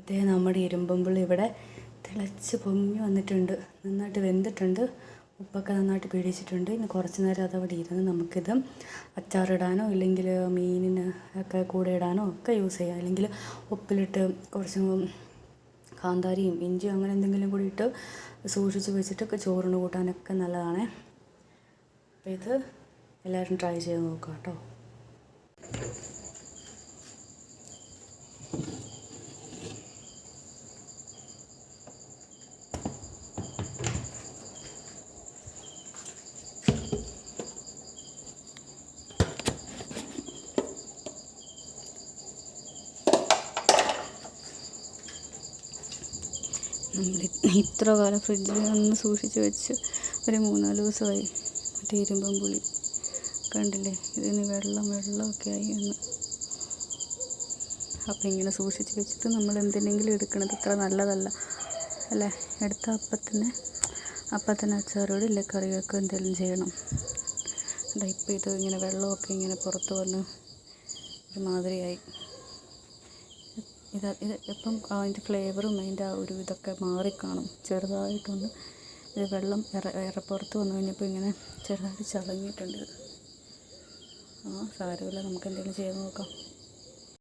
ഇതേ നമ്മുടെ ഇരുമ്പുളി ഇവിടെ തിളച്ച് പൊങ്ങി വന്നിട്ടുണ്ട്. നന്നായിട്ട് വെന്തിട്ടുണ്ട്. ഉപ്പൊക്കെ നന്നായിട്ട് പിടിച്ചിട്ടുണ്ട്. ഇനി കുറച്ച് നേരം അതവിടെ ഇരുന്ന് നമുക്കിത് അച്ചാറിടാനോ ഇല്ലെങ്കിൽ മീനിന് ഒക്കെ കൂടെ ഇടാനോ ഒക്കെ യൂസ് ചെയ്യാം. അല്ലെങ്കിൽ ഉപ്പിലിട്ട് കുറച്ച് കാന്താരിയും ഇഞ്ചിയും അങ്ങനെ എന്തെങ്കിലും കൂടി ഇട്ട് സൂക്ഷിച്ച് വെച്ചിട്ട് ചോറിന് കൂട്ടാനൊക്കെ നല്ലതാണ്. അപ്പോൾ ഇത് എല്ലാവരും ട്രൈ ചെയ്ത് നോക്കുക കേട്ടോ. ഇത്ര കാലം ഫ്രിഡ്ജിൽ ഒന്ന് സൂക്ഷിച്ച് വെച്ച് ഒരു 3-4 ദിവസമായി. മറ്റേ ഇരുമ്പൻ പുളി കണ്ടില്ലേ, ഇതിന് വെള്ളമൊക്കെ ആയി ഒന്ന്. അപ്പം ഇങ്ങനെ സൂക്ഷിച്ച് വെച്ചിട്ട് നമ്മൾ എന്തിനെങ്കിലും എടുക്കണത് ഇത്ര നല്ലതല്ല അല്ലേ. എടുത്ത അപ്പത്തന്നെ അച്ചാറോട് ഇല്ല കറിയൊക്കെ എന്തെങ്കിലും ചെയ്യണം. ഇപ്പം ഇത് ഇങ്ങനെ വെള്ളമൊക്കെ ഇങ്ങനെ പുറത്ത് വന്ന് ഒരുമാതിരിയായി. ഇത് ഇപ്പം അതിൻ്റെ ഫ്ലേവറും അതിൻ്റെ ആ ഒരു ഇതൊക്കെ മാറിക്കാണും ചെറുതായിട്ടൊന്ന്. ഇത് വെള്ളം പുറത്ത് വന്നു കഴിഞ്ഞപ്പോൾ ഇങ്ങനെ ചെറുതായിട്ട് ചതഞ്ഞിട്ടുണ്ട്. സാരമില്ല, നമുക്ക് എന്തെങ്കിലും ചെയ്ത് നോക്കാം.